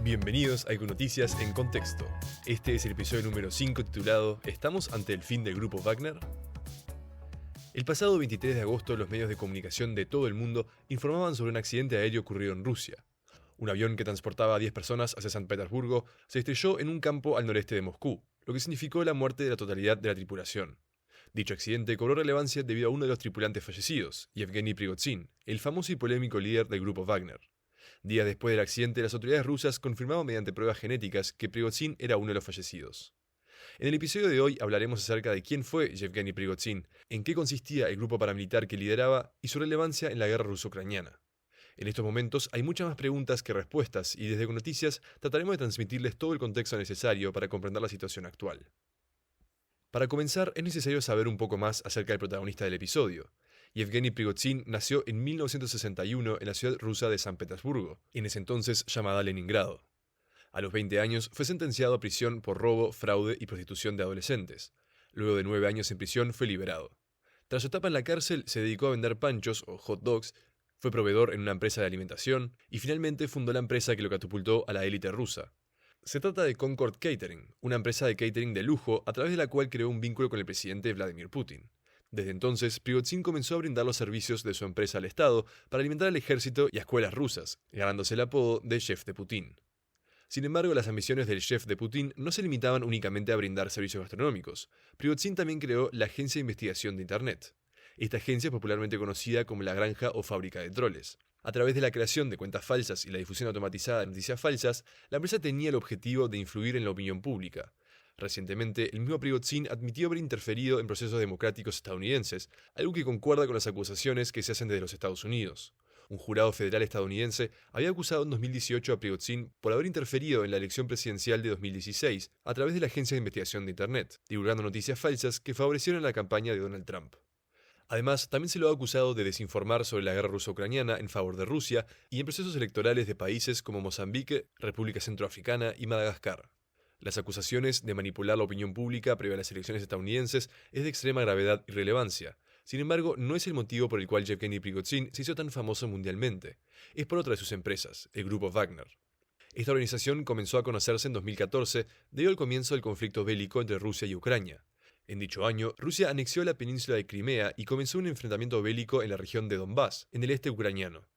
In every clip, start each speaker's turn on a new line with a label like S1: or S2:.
S1: Bienvenidos a Econoticias en Contexto. Este es el episodio número 5 titulado ¿Estamos ante el fin del grupo Wagner? El pasado 23 de agosto los medios de comunicación de todo el mundo informaban sobre un accidente aéreo ocurrido en Rusia. Un avión que transportaba a 10 personas hacia San Petersburgo se estrelló en un campo al noreste de Moscú, lo que significó la muerte de la totalidad de la tripulación. Dicho accidente cobró relevancia debido a uno de los tripulantes fallecidos, Yevgeny Prigozhin, el famoso y polémico líder del grupo Wagner. Días después del accidente, las autoridades rusas confirmaron mediante pruebas genéticas que Prigozhin era uno de los fallecidos. En el episodio de hoy hablaremos acerca de quién fue Yevgeny Prigozhin, en qué consistía el grupo paramilitar que lideraba y su relevancia en la guerra ruso-ucraniana. En estos momentos hay muchas más preguntas que respuestas y desde Econoticias trataremos de transmitirles todo el contexto necesario para comprender la situación actual. Para comenzar, es necesario saber un poco más acerca del protagonista del episodio. Yevgeny Prigozhin nació en 1961 en la ciudad rusa de San Petersburgo, en ese entonces llamada Leningrado. A los 20 años fue sentenciado a prisión por robo, fraude y prostitución de adolescentes. Luego de 9 años en prisión fue liberado. Tras su etapa en la cárcel se dedicó a vender panchos o hot dogs, fue proveedor en una empresa de alimentación y finalmente fundó la empresa que lo catapultó a la élite rusa. Se trata de Concord Catering, una empresa de catering de lujo a través de la cual creó un vínculo con el presidente Vladimir Putin. Desde entonces, Prigozhin comenzó a brindar los servicios de su empresa al Estado para alimentar al ejército y a escuelas rusas, ganándose el apodo de chef de Putin. Sin embargo, las ambiciones del chef de Putin no se limitaban únicamente a brindar servicios gastronómicos. Prigozhin también creó la Agencia de Investigación de Internet. Esta agencia es popularmente conocida como la granja o fábrica de troles. A través de la creación de cuentas falsas y la difusión automatizada de noticias falsas, la empresa tenía el objetivo de influir en la opinión pública. Recientemente, el mismo Prigozhin admitió haber interferido en procesos democráticos estadounidenses, algo que concuerda con las acusaciones que se hacen desde los Estados Unidos. Un jurado federal estadounidense había acusado en 2018 a Prigozhin por haber interferido en la elección presidencial de 2016 a través de la Agencia de Investigación de Internet, divulgando noticias falsas que favorecieron la campaña de Donald Trump. Además, también se lo ha acusado de desinformar sobre la guerra ruso-ucraniana en favor de Rusia y en procesos electorales de países como Mozambique, República Centroafricana y Madagascar. Las acusaciones de manipular la opinión pública previo a las elecciones estadounidenses es de extrema gravedad y relevancia. Sin embargo, no es el motivo por el cual Yevgeny Prigozhin se hizo tan famoso mundialmente. Es por otra de sus empresas, el grupo Wagner. Esta organización comenzó a conocerse en 2014 debido al comienzo del conflicto bélico entre Rusia y Ucrania. En dicho año, Rusia anexió la península de Crimea y comenzó un enfrentamiento bélico en la región de Donbass, en el este ucraniano.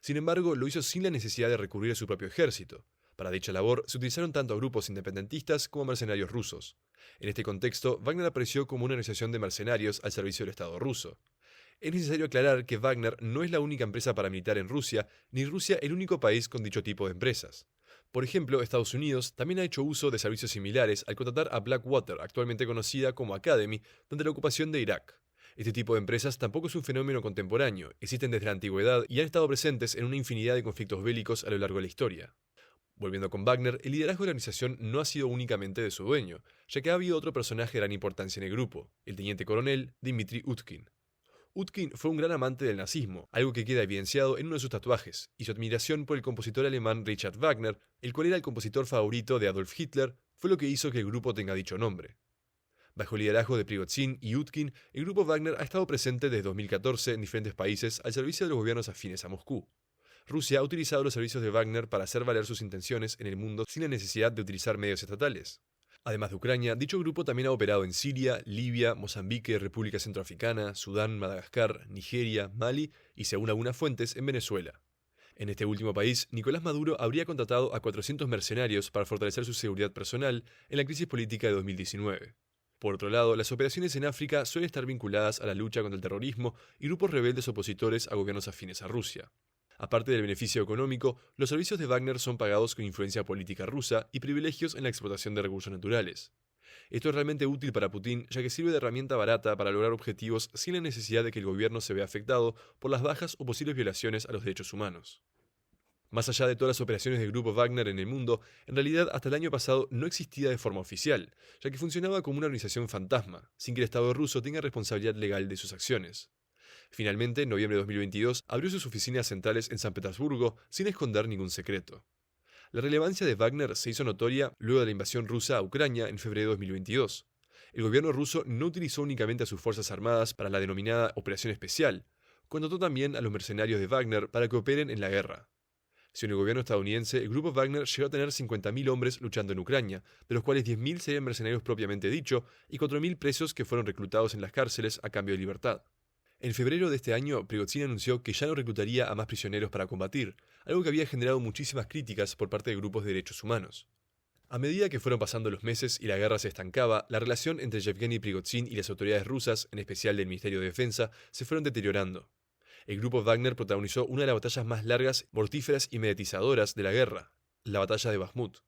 S1: Sin embargo, lo hizo sin la necesidad de recurrir a su propio ejército. Para dicha labor se utilizaron tanto a grupos independentistas como a mercenarios rusos. En este contexto, Wagner apareció como una organización de mercenarios al servicio del Estado ruso. Es necesario aclarar que Wagner no es la única empresa paramilitar en Rusia, ni Rusia el único país con dicho tipo de empresas. Por ejemplo, Estados Unidos también ha hecho uso de servicios similares al contratar a Blackwater, actualmente conocida como Academy, durante la ocupación de Irak. Este tipo de empresas tampoco es un fenómeno contemporáneo, existen desde la antigüedad y han estado presentes en una infinidad de conflictos bélicos a lo largo de la historia. Volviendo con Wagner, el liderazgo de la organización no ha sido únicamente de su dueño, ya que ha habido otro personaje de gran importancia en el grupo, el teniente coronel Dmitry Utkin. Utkin fue un gran amante del nazismo, algo que queda evidenciado en uno de sus tatuajes, y su admiración por el compositor alemán Richard Wagner, el cual era el compositor favorito de Adolf Hitler, fue lo que hizo que el grupo tenga dicho nombre. Bajo el liderazgo de Prigozhin y Utkin, el grupo Wagner ha estado presente desde 2014 en diferentes países al servicio de los gobiernos afines a Moscú. Rusia ha utilizado los servicios de Wagner para hacer valer sus intenciones en el mundo sin la necesidad de utilizar medios estatales. Además de Ucrania, dicho grupo también ha operado en Siria, Libia, Mozambique, República Centroafricana, Sudán, Madagascar, Nigeria, Mali y, según algunas fuentes, en Venezuela. En este último país, Nicolás Maduro habría contratado a 400 mercenarios para fortalecer su seguridad personal en la crisis política de 2019. Por otro lado, las operaciones en África suelen estar vinculadas a la lucha contra el terrorismo y grupos rebeldes opositores a gobiernos afines a Rusia. Aparte del beneficio económico, los servicios de Wagner son pagados con influencia política rusa y privilegios en la explotación de recursos naturales. Esto es realmente útil para Putin, ya que sirve de herramienta barata para lograr objetivos sin la necesidad de que el gobierno se vea afectado por las bajas o posibles violaciones a los derechos humanos. Más allá de todas las operaciones del grupo Wagner en el mundo, en realidad hasta el año pasado no existía de forma oficial, ya que funcionaba como una organización fantasma, sin que el Estado ruso tenga responsabilidad legal de sus acciones. Finalmente, en noviembre de 2022, abrió sus oficinas centrales en San Petersburgo sin esconder ningún secreto. La relevancia de Wagner se hizo notoria luego de la invasión rusa a Ucrania en febrero de 2022. El gobierno ruso no utilizó únicamente a sus fuerzas armadas para la denominada Operación Especial, contrató también a los mercenarios de Wagner para que operen en la guerra. Según el gobierno estadounidense, el grupo Wagner llegó a tener 50.000 hombres luchando en Ucrania, de los cuales 10.000 serían mercenarios propiamente dicho y 4.000 presos que fueron reclutados en las cárceles a cambio de libertad. En febrero de este año, Prigozhin anunció que ya no reclutaría a más prisioneros para combatir, algo que había generado muchísimas críticas por parte de grupos de derechos humanos. A medida que fueron pasando los meses y la guerra se estancaba, la relación entre Yevgeny Prigozhin y las autoridades rusas, en especial del Ministerio de Defensa, se fueron deteriorando. El grupo Wagner protagonizó una de las batallas más largas, mortíferas y mediatizadoras de la guerra, la batalla de Bakhmut.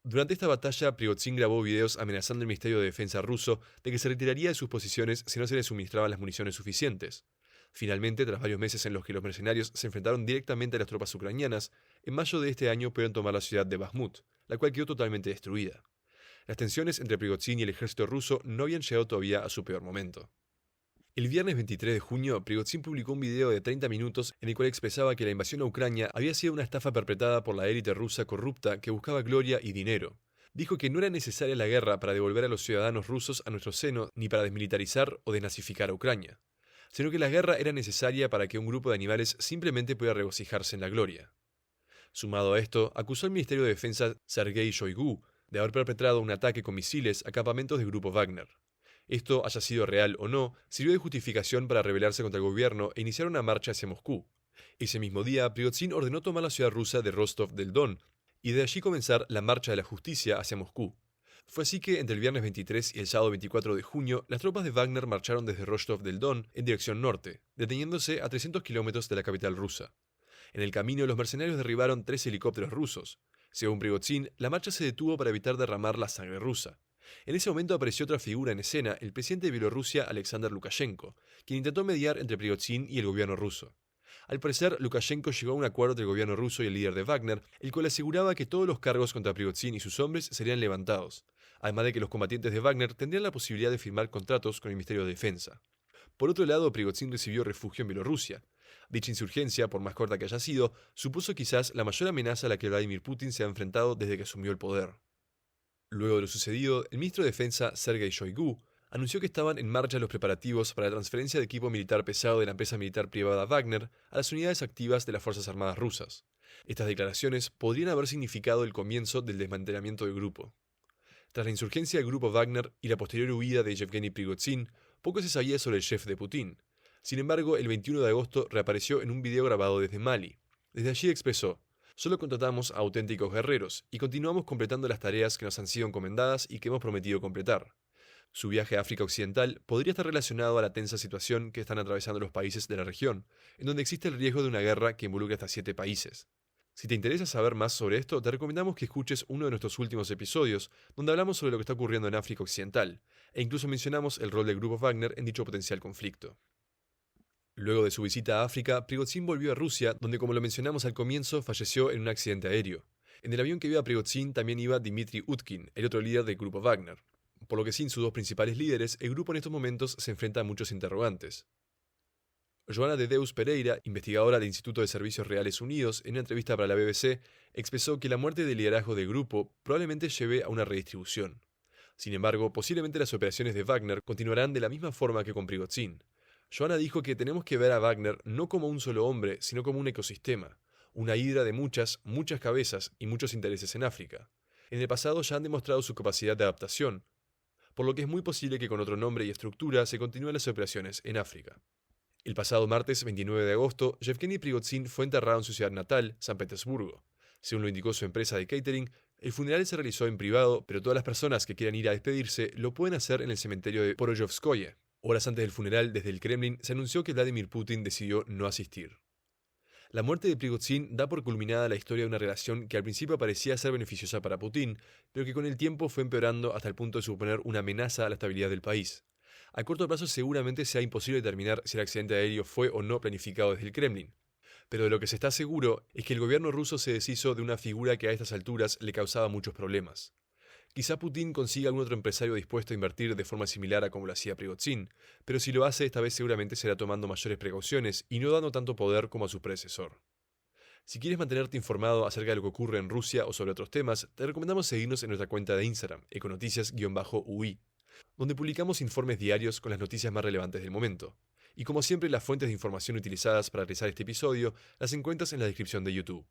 S1: Durante esta batalla, Prigozhin grabó videos amenazando al Ministerio de Defensa ruso de que se retiraría de sus posiciones si no se le suministraban las municiones suficientes. Finalmente, tras varios meses en los que los mercenarios se enfrentaron directamente a las tropas ucranianas, en mayo de este año pudieron tomar la ciudad de Bakhmut, la cual quedó totalmente destruida. Las tensiones entre Prigozhin y el ejército ruso no habían llegado todavía a su peor momento. El viernes 23 de junio, Prigozhin publicó un video de 30 minutos en el cual expresaba que la invasión a Ucrania había sido una estafa perpetrada por la élite rusa corrupta que buscaba gloria y dinero. Dijo que no era necesaria la guerra para devolver a los ciudadanos rusos a nuestro seno ni para desmilitarizar o desnazificar a Ucrania, sino que la guerra era necesaria para que un grupo de animales simplemente pudiera regocijarse en la gloria. Sumado a esto, acusó al Ministerio de Defensa Sergei Shoigu de haber perpetrado un ataque con misiles a campamentos del grupo Wagner. Esto, haya sido real o no, sirvió de justificación para rebelarse contra el gobierno e iniciar una marcha hacia Moscú. Ese mismo día, Prigozhin ordenó tomar la ciudad rusa de Rostov del Don y de allí comenzar la marcha de la justicia hacia Moscú. Fue así que entre el viernes 23 y el sábado 24 de junio, las tropas de Wagner marcharon desde Rostov del Don en dirección norte, deteniéndose a 300 kilómetros de la capital rusa. En el camino, los mercenarios derribaron 3 helicópteros rusos. Según Prigozhin, la marcha se detuvo para evitar derramar la sangre rusa. En ese momento apareció otra figura en escena, el presidente de Bielorrusia, Alexander Lukashenko, quien intentó mediar entre Prigozhin y el gobierno ruso. Al parecer, Lukashenko llegó a un acuerdo entre el gobierno ruso y el líder de Wagner, el cual aseguraba que todos los cargos contra Prigozhin y sus hombres serían levantados, además de que los combatientes de Wagner tendrían la posibilidad de firmar contratos con el Ministerio de Defensa. Por otro lado, Prigozhin recibió refugio en Bielorrusia. Dicha insurgencia, por más corta que haya sido, supuso quizás la mayor amenaza a la que Vladimir Putin se ha enfrentado desde que asumió el poder. Luego de lo sucedido, el ministro de Defensa, Sergei Shoigu, anunció que estaban en marcha los preparativos para la transferencia de equipo militar pesado de la empresa militar privada Wagner a las unidades activas de las Fuerzas Armadas rusas. Estas declaraciones podrían haber significado el comienzo del desmantelamiento del grupo. Tras la insurgencia del grupo Wagner y la posterior huida de Yevgeny Prigozhin, poco se sabía sobre el jefe de Putin. Sin embargo, el 21 de agosto reapareció en un video grabado desde Mali. Desde allí expresó: "Solo contratamos a auténticos guerreros y continuamos completando las tareas que nos han sido encomendadas y que hemos prometido completar". Su viaje a África Occidental podría estar relacionado a la tensa situación que están atravesando los países de la región, en donde existe el riesgo de una guerra que involucra hasta 7 países. Si te interesa saber más sobre esto, te recomendamos que escuches uno de nuestros últimos episodios, donde hablamos sobre lo que está ocurriendo en África Occidental, e incluso mencionamos el rol del grupo Wagner en dicho potencial conflicto. Luego de su visita a África, Prigozhin volvió a Rusia, donde, como lo mencionamos al comienzo, falleció en un accidente aéreo. En el avión que iba a Prigozhin también iba Dmitry Utkin, el otro líder del grupo Wagner. Por lo que sin sus dos principales líderes, el grupo en estos momentos se enfrenta a muchos interrogantes. Joana de Deus Pereira, investigadora del Instituto de Servicios Reales Unidos, en una entrevista para la BBC, expresó que la muerte del liderazgo del grupo probablemente lleve a una redistribución. Sin embargo, posiblemente las operaciones de Wagner continuarán de la misma forma que con Prigozhin. Joana dijo que tenemos que ver a Wagner no como un solo hombre, sino como un ecosistema, una hidra de muchas cabezas y muchos intereses en África. En el pasado ya han demostrado su capacidad de adaptación, por lo que es muy posible que con otro nombre y estructura se continúen las operaciones en África. El pasado martes 29 de agosto, Yevgeny Prigozhin fue enterrado en su ciudad natal, San Petersburgo. Según lo indicó su empresa de catering, el funeral se realizó en privado, pero todas las personas que quieran ir a despedirse lo pueden hacer en el cementerio de Poroyovskoye. Horas antes del funeral, desde el Kremlin, se anunció que Vladimir Putin decidió no asistir. La muerte de Prigozhin da por culminada la historia de una relación que al principio parecía ser beneficiosa para Putin, pero que con el tiempo fue empeorando hasta el punto de suponer una amenaza a la estabilidad del país. A corto plazo seguramente sea imposible determinar si el accidente aéreo fue o no planificado desde el Kremlin. Pero de lo que se está seguro es que el gobierno ruso se deshizo de una figura que a estas alturas le causaba muchos problemas. Quizá Putin consiga algún otro empresario dispuesto a invertir de forma similar a como lo hacía Prigozhin, pero si lo hace esta vez seguramente será tomando mayores precauciones y no dando tanto poder como a su predecesor. Si quieres mantenerte informado acerca de lo que ocurre en Rusia o sobre otros temas, te recomendamos seguirnos en nuestra cuenta de Instagram, econoticias_ui, donde publicamos informes diarios con las noticias más relevantes del momento. Y como siempre, las fuentes de información utilizadas para realizar este episodio las encuentras en la descripción de YouTube.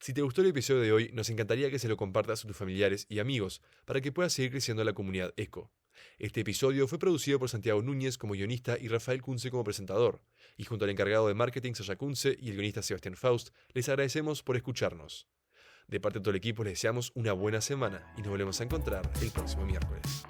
S1: Si te gustó el episodio de hoy, nos encantaría que se lo compartas a tus familiares y amigos para que pueda seguir creciendo la comunidad ECO. Este episodio fue producido por Santiago Núñez como guionista y Rafael Kunze como presentador, y junto al encargado de marketing Sasha Kunze y el guionista Sebastián Faust, les agradecemos por escucharnos. De parte de todo el equipo les deseamos una buena semana y nos volvemos a encontrar el próximo miércoles.